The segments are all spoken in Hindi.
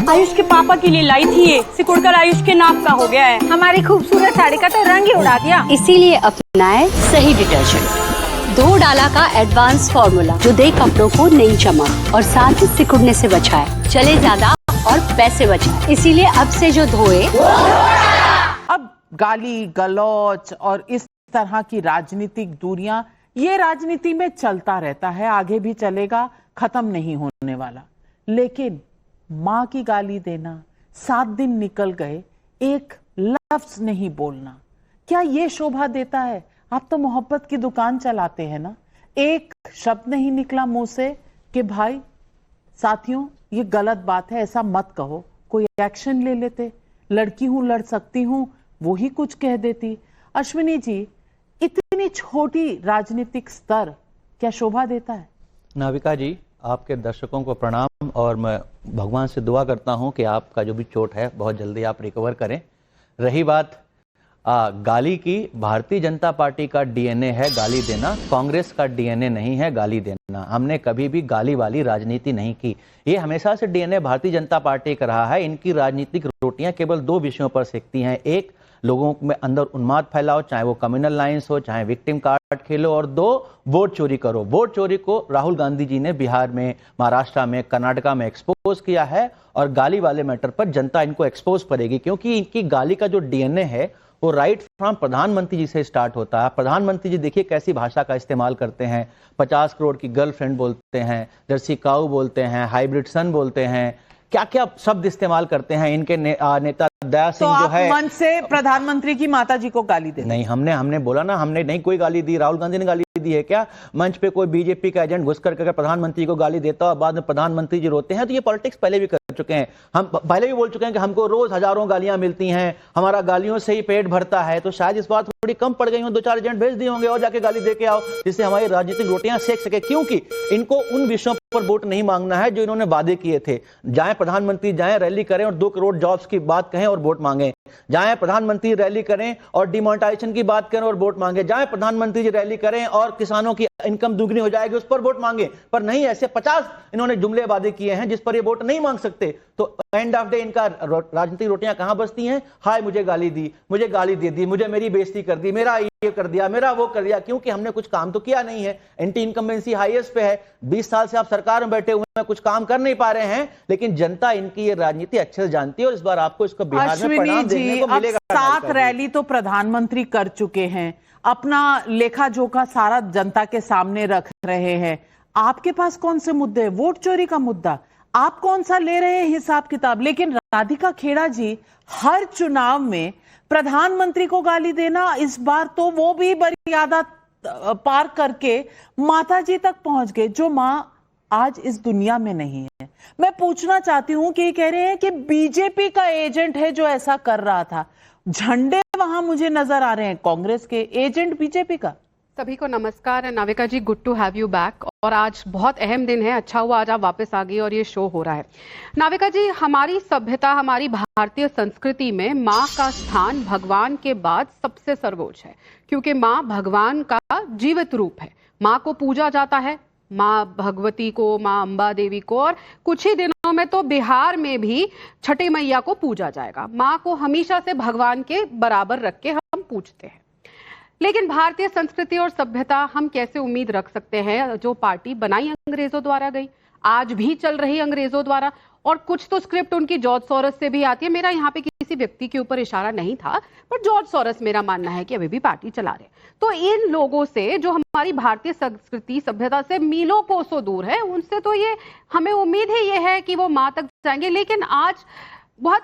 आयुष के पापा के लिए लाई थी ये, सिकुड़कर आयुष के नाक का हो गया है। हमारी खूबसूरत साड़ी का तो रंग ही उड़ा दिया। इसीलिए अपनाए सही डिटर्जेंट। 2 डाला का एडवांस फॉर्मूला जो दे कपड़ों को नई चमक और साथ ही सिकुड़ने से बचाए, चले ज्यादा और पैसे बचाए। इसीलिए अब से जो धोए। अब गाली गलौच और इस तरह की राजनीतिक दूरियां, ये राजनीति में चलता रहता है, आगे भी चलेगा, खत्म नहीं होने वाला। लेकिन माँ की गाली देना, 7 दिन निकल गए, एक लफ्ज नहीं बोलना, क्या ये शोभा देता है? आप तो मोहब्बत की दुकान चलाते हैं ना। एक शब्द नहीं निकला मुंह से कि भाई साथियों ये गलत बात है, ऐसा मत कहो, कोई एक्शन ले लेते। लड़की हूं, लड़ सकती हूं, वो ही कुछ कह देती। अश्विनी जी, इतनी छोटी राजनीतिक स्तर क्या शोभा देता है? नाविका जी, आपके दर्शकों को प्रणाम और मैं भगवान से दुआ करता हूं कि आपका जो भी चोट है बहुत जल्दी आप रिकवर करें। रही बात गाली की, भारतीय जनता पार्टी का डीएनए है गाली देना, कांग्रेस का डीएनए नहीं है गाली देना। हमने कभी भी गाली वाली राजनीति नहीं की। ये हमेशा से डीएनए भारतीय जनता पार्टी का रहा है। इनकी राजनीतिक रोटियां केवल 2 विषयों पर सेकती हैं। एक, लोगों में अंदर उन्माद फैलाओ, चाहे वो कम्युनल लाइंस हो, चाहे विक्टिम कार्ड खेलो, और 2, वोट चोरी करो। वोट चोरी को राहुल गांधी जी ने बिहार में, महाराष्ट्र में, कर्नाटका में एक्सपोज किया है और गाली वाले मैटर पर जनता इनको एक्सपोज करेगी, क्योंकि इनकी गाली का जो डीएनए है वो राइट फ्रॉम प्रधानमंत्री जी से स्टार्ट होता है। प्रधानमंत्री जी देखिए कैसी भाषा का इस्तेमाल करते हैं। 50 करोड़ की गर्लफ्रेंड बोलते हैं, जर्सी काऊ बोलते हैं, हाइब्रिड सन बोलते हैं, क्या क्या शब्द इस्तेमाल करते हैं। इनके नेता दया सिंह तो जो है, मंच से प्रधानमंत्री की माता जी को गाली दे? नहीं, हमने बोला ना, हमने नहीं कोई गाली दी। राहुल गांधी ने गाली दी है क्या? मंच पे कोई बीजेपी का एजेंट घुस करके प्रधानमंत्री को गाली देता और बाद में प्रधानमंत्री जी रोते हैं, तो ये पॉलिटिक्स पहले भी कर चुके हैं। हम पहले भी बोल चुके हैं कि हमको रोज हजारों गालियां मिलती हैं, हमारा गालियों से ही पेट भरता है। तो शायद इस बार थोड़ी कम पड़ गई हो, 2-4 एजेंट भेज दिए होंगे और जाके गाली दे के आओ, जिससे हमारी राजनीतिक रोटियां सेक सके। क्योंकि इनको उन विषयों पर वोट नहीं मांगना है जो इन्होंने वादे किए थे। जाए प्रधानमंत्री, जाए रैली करें और 2 करोड़ जॉब्स की बात कहें और वोट मांगे। जाए प्रधानमंत्री रैली करें और डिमोनेटाइजेशन की बात करें और वोट मांगे। जाए प्रधानमंत्री जी रैली करें और किसानों की इनकम दुगनी हो जाएगी उस पर वोट मांगे। पर नहीं, ऐसे 50 इन्होंने जुमले वादे किए हैं जिस पर ये वोट नहीं मांग सकते। तो एंड ऑफ डे इनका राजनीतिक रोटियां कहां बसती हैं? हाय मुझे गाली दी, मुझे गाली दे दी, मुझे मेरी बेइज्जती कर दी, मेरा ये कर दिया, मेरा वो कर दिया। क्योंकि हमने कुछ काम तो किया नहीं है। एंटी इनकम्बेंसी हाईएस्ट पे है। 20 साल से आप सरकार में बैठे हुए हैं, कुछ काम कर नहीं पा रहे हैं, लेकिन जनता इनकी ये राजनीति अच्छे से जानती है और इस बार आपको इसको बिहार में परिणाम देखने को मिलेगा। 7 रैली तो प्रधानमंत्री कर चुके हैं, अपना लेखा जोखा सारा जनता के सामने रख रहे हैं। आपके पास कौन से मुद्दे हैं? वोट चोरी का मुद्दा आप कौन सा ले रहे हैं हिसाब किताब? लेकिन राधिका खेड़ा जी, हर चुनाव में प्रधानमंत्री को गाली देना, इस बार तो वो भी मर्यादा पार करके माता जी तक पहुंच गए, जो मां आज इस दुनिया में नहीं है। मैं पूछना चाहती हूं कि कह रहे हैं कि बीजेपी का एजेंट है जो ऐसा कर रहा था। झंडे वहां मुझे नजर आ रहे हैं कांग्रेस के, एजेंट बीजेपी का। सभी को नमस्कार। Navika ji, good to have you back. और आज बहुत अहम दिन है, अच्छा हुआ आज आप वापस आ गई और ये शो हो रहा है। नाविका जी, हमारी सभ्यता, हमारी भारतीय संस्कृति में माँ का स्थान भगवान के बाद सबसे सर्वोच्च है, क्योंकि माँ भगवान का जीवित रूप है। माँ को पूजा जाता है, माँ भगवती को, माँ अंबा देवी को, और कुछ ही दिनों में तो बिहार में भी छठी मैया को पूजा जाएगा। माँ को हमेशा से भगवान के बराबर रख के हम पूजते हैं। लेकिन भारतीय संस्कृति और सभ्यता हम कैसे उम्मीद रख सकते हैं? जो पार्टी बनाई अंग्रेजों द्वारा गई, आज भी चल रही अंग्रेजों द्वारा, और कुछ तो स्क्रिप्ट उनकी जॉर्ज सोरस से भी आती है। मेरा यहाँ पे किसी व्यक्ति के ऊपर इशारा नहीं था, पर जॉर्ज सोरस मेरा मानना है कि अभी भी पार्टी चला रहे। तो इन लोगों से, जो हमारी भारतीय संस्कृति सभ्यता से मीलों कोसों दूर है, उनसे तो ये हमें उम्मीद ही ये है कि वो माँ तक जाएंगे। लेकिन आज बहुत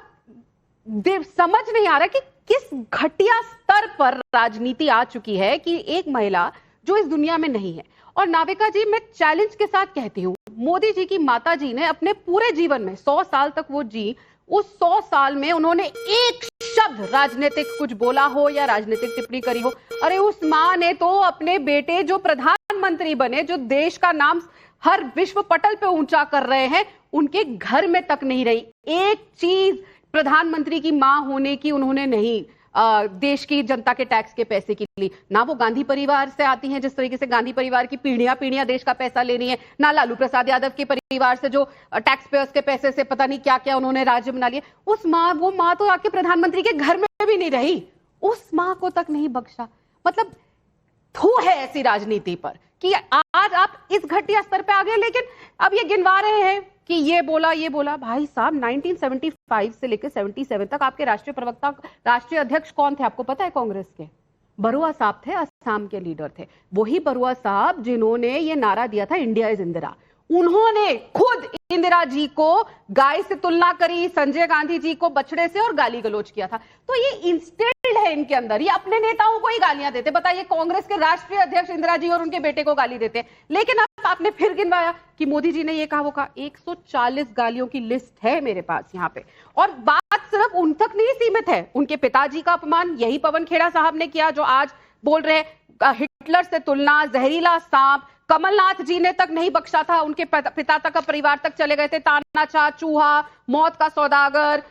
समझ नहीं आ रहा कि किस घटिया स्तर पर राजनीति आ चुकी है कि एक महिला जो इस दुनिया में नहीं है। और नाविका जी, मैं चैलेंज के साथ कहती हूँ, मोदी जी की माता जी ने अपने पूरे जीवन में 100 साल तक वो जी, उस 100 साल में उन्होंने एक शब्द राजनीतिक कुछ बोला हो या राजनीतिक टिप्पणी करी हो? अरे उस माँ ने तो अपने बेटे जो प्रधानमंत्री बने, जो देश का नाम हर विश्व पटल पे ऊंचा कर रहे हैं, उनके घर में तक नहीं रही। एक चीज प्रधानमंत्री की मां होने की उन्होंने नहीं देश की जनता के टैक्स के पैसे के लिए। ना वो गांधी परिवार से आती हैं, जिस तरीके से गांधी परिवार की पीढ़ियां देश का पैसा लेनी है, ना लालू प्रसाद यादव के परिवार से जो टैक्स पेयर्स के पैसे से पता नहीं क्या क्या उन्होंने राज्य बना लिए। वो माँ तो आके प्रधानमंत्री के घर में भी नहीं रही, उस माँ को तक नहीं बख्शा। मतलब थू है ऐसी राजनीति पर कि आज आप इस घटिया स्तर पे आ गए, लेकिन अब ये गिनवा रहे हैं कि ये बोला। भाई साहब 1975 से लेकर 77 तक आपके राष्ट्रीय प्रवक्ता, राष्ट्रीय अध्यक्ष कौन थे आपको पता है? कांग्रेस के बरुआ साहब थे, असम के लीडर थे। वही बरुआ साहब जिन्होंने ये नारा दिया था इंडिया इज इंदिरा, उन्होंने खुद इंदिरा जी को गाय से तुलना करी, संजय गांधी जी को बछड़े से, और गाली गलौज किया था। तो ये इंस्टिल्ड है इनके अंदर, ये अपने नेताओं को ही गालियां देते। बताइए, कांग्रेस के राष्ट्रीय अध्यक्ष इंदिरा जी और उनके बेटे को गाली देते। लेकिन अब आपने फिर गिनवाया कि मोदी जी ने ये कहा, वो कहा। 140 गालियों की लिस्ट है मेरे पास यहाँ पे। और बात सिर्फ उन तक नहीं सीमित है, उनके पिताजी का अपमान यही पवन खेड़ा साहब ने किया, जो आज बोल रहे हिटलर से तुलना, जहरीला सांप। कमलनाथ जी ने तक नहीं बख्शा था, उनके पिता तक का परिवार तक चले गए थे। तानाशाह, चूहा, मौत का सौदागर,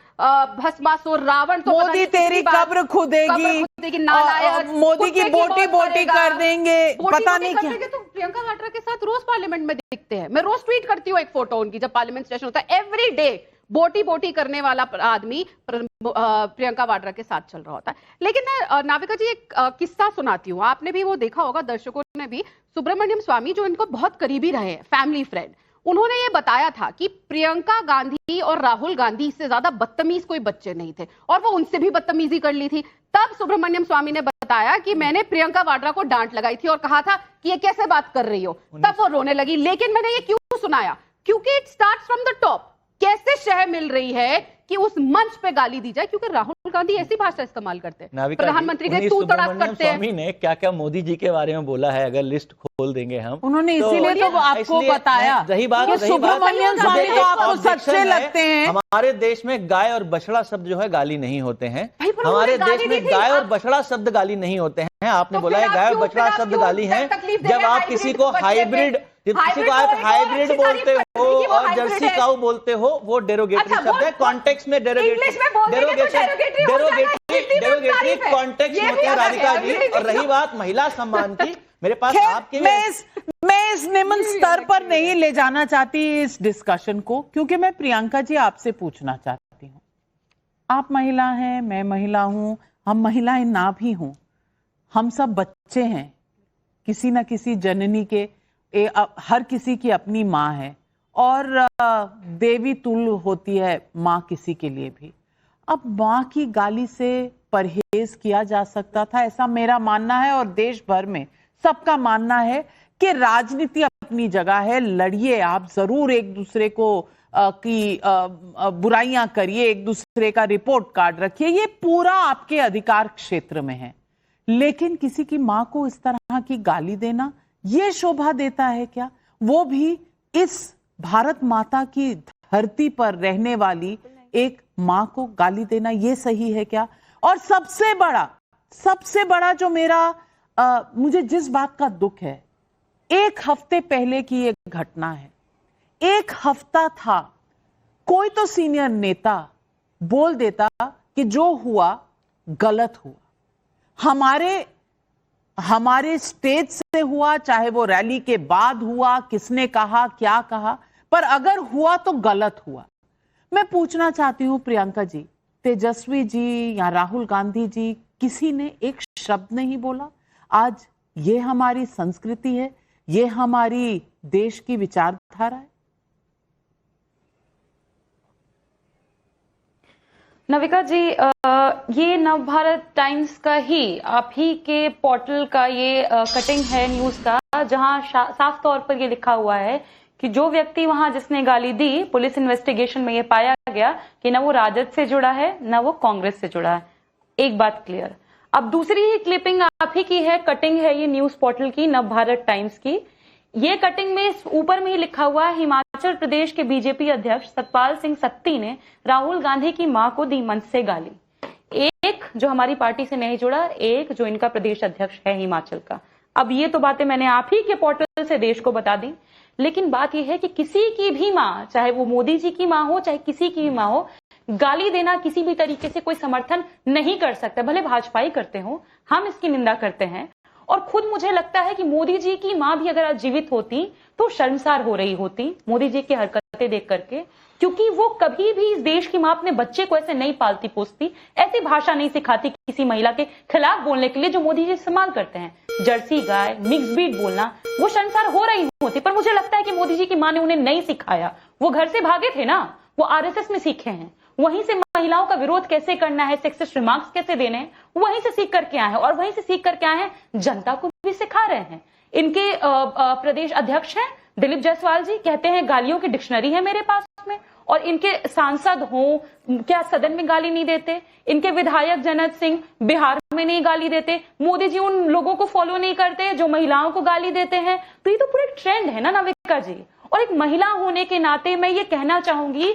भस्मासुर, रावण। तो मोदी तेरी कब्र खुदेगी, नालायक, मोदी की बोटी बोटी कर देंगे, पता नहीं क्या। तो प्रियंका वाड्रा के साथ रोज पार्लियामेंट में दिखते हैं। मैं रोज ट्वीट करती हूँ एक फोटो उनकी, जब पार्लियामेंट सेशन होता है। एवरी डे बोटी करने वाला आदमी प्रियंका वाड्रा के साथ चल रहा होता है। लेकिन मैं नाविका जी एक किस्सा सुनाती हूँ, आपने भी वो देखा होगा, दर्शकों ने भी। सुब्रमण्यम स्वामी जो इनको बहुत करीबी रहे, फैमिली फ्रेंड, उन्होंने ये बताया था कि प्रियंका गांधी और राहुल गांधी से ज्यादा बदतमीज कोई बच्चे नहीं थे, और वो उनसे भी बदतमीजी कर ली थी। तब सुब्रमण्यम स्वामी ने बताया कि मैंने प्रियंका वाड्रा को डांट लगाई थी और कहा था कि ये कैसे बात कर रही हो। तब वो रोने लगी। लेकिन मैंने ये क्यों सुनाया? क्योंकि it starts from the top. कैसे शह मिल रही है कि उस मंच पे गाली दी जाए, क्योंकि राहुल गांधी ऐसी भाषा इस्तेमाल करते हैं, प्रधानमंत्री के तू तड़ाक करते हैं। स्वामी ने क्या क्या मोदी जी के बारे में बोला है, अगर लिस्ट खोल देंगे हम, उन्होंने इसीलिए तो आपको बताया। रही बात सुब्रमण्यम स्वामी तो आपको सच्चे लगते हैं। हमारे देश में गाय और बछड़ा शब्द जो है गाली नहीं होते हैं। हमारे देश में गाय और बछड़ा शब्द गाली नहीं होते हैं। आपने बोला है गाय और बछड़ा शब्द गाली है। जब आप किसी को हाइब्रिड बोलते हो और जर्सी काऊ बोलते हो, वो डेरोगेटरी शब्द है। कॉन्टेक्स्ट में डेरोगेटरी कॉन्टेक्स्ट होते हैं, राधिका जी। और रही बात महिला सम्मान की, मेरे पास आपके मैं इस निम्न स्तर पर नहीं ले जाना चाहती इस डिस्कशन को, क्योंकि मैं प्रियंका जी आपसे पूछना चाहती हूँ। आप महिला हैं, मैं महिला हूं, हम महिलाएं ना भी हों, हम सब बच्चे हैं, किसी ना किसी जननी के। हर किसी की अपनी माँ है, और देवी तुल्य होती है माँ किसी के लिए भी। अब माँ की गाली से परहेज किया जा सकता था, ऐसा मेरा मानना है, और देश भर में सबका मानना है कि राजनीति अपनी जगह है। लड़िए आप जरूर, एक दूसरे को की बुराइयां करिए, एक दूसरे का रिपोर्ट कार्ड रखिए, ये पूरा आपके अधिकार क्षेत्र में है। लेकिन किसी की माँ को इस तरह की गाली देना, ये शोभा देता है क्या? वो भी इस भारत माता की धरती पर रहने वाली एक माँ को गाली देना, ये सही है क्या? और सबसे बड़ा जो मुझे जिस बात का दुख है, 1 हफ्ते पहले की एक घटना है। 1 हफ्ता था, कोई तो सीनियर नेता बोल देता कि जो हुआ गलत हुआ, हमारे स्टेज से हुआ, चाहे वो रैली के बाद हुआ, किसने कहा क्या कहा, पर अगर हुआ तो गलत हुआ। मैं पूछना चाहती हूं प्रियंका जी, तेजस्वी जी या राहुल गांधी जी, किसी ने एक शब्द नहीं बोला? आज ये हमारी संस्कृति है, ये हमारी देश की विचारधारा है। नविका जी, ये नवभारत टाइम्स का ही, आप ही के पोर्टल का ये कटिंग है न्यूज का, जहां साफ तौर पर ये लिखा हुआ है कि जो व्यक्ति वहां जिसने गाली दी, पुलिस इन्वेस्टिगेशन में ये पाया गया कि ना वो राजद से जुड़ा है ना वो कांग्रेस से जुड़ा है। एक बात क्लियर। अब दूसरी ही क्लिपिंग आप ही की है, कटिंग है ये न्यूज पोर्टल की, नवभारत टाइम्स की। ये कटिंग में ऊपर में ही लिखा हुआ है, हिमाचल प्रदेश के बीजेपी अध्यक्ष सतपाल सिंह सत्ती ने राहुल गांधी की मां को दी मंच से गाली। एक जो हमारी पार्टी से नहीं जुड़ा, एक जो इनका प्रदेश अध्यक्ष है हिमाचल का। अब ये तो बातें मैंने आप ही के पोर्टल से देश को बता दी, लेकिन बात यह है कि किसी की भी मां, चाहे वो मोदी जी की मां हो चाहे किसी की भी मां हो, गाली देना किसी भी तरीके से कोई समर्थन नहीं कर सकता, भले भाजपा ही करते हो, हम इसकी निंदा करते हैं। और खुद मुझे लगता है कि मोदी जी की मां भी अगर आज जीवित होती तो शर्मसार हो रही होती मोदी जी की हरकतें देख करके, क्योंकि वो कभी भी इस देश की मां अपने बच्चे को ऐसे नहीं पालती पोसती, ऐसी भाषा नहीं सिखाती किसी महिला के खिलाफ बोलने के लिए जो मोदी जी इस्तेमाल करते हैं। जर्सी गाय, मिक्स ब्रीड बोलना, वो शर्मसार हो रही होती, पर मुझे लगता है कि मोदी जी की मां ने उन्हें नहीं सिखाया। वो घर से भागे थे ना, वो आरएसएस में सीखे हैं, वहीं से महिलाओं का विरोध कैसे करना है, सेक्सिस्ट रिमार्क्स कैसे देने हैं, वहीं से सीख करके आए हैं, और वहीं से सीख करके आए हैं जनता को भी सिखा रहे हैं। इनके प्रदेश अध्यक्ष हैं दिलीप जायसवाल जी, कहते हैं गालियों की डिक्शनरी है मेरे पास में, और इनके सांसद हो क्या सदन में गाली नहीं देते? इनके विधायक जनक सिंह बिहार में नहीं गाली देते? मोदी जी उन लोगों को फॉलो नहीं करते जो महिलाओं को गाली देते हैं? तो ये तो पूरा ट्रेंड है ना नाविका जी। और एक महिला होने के नाते मैं ये कहना चाहूंगी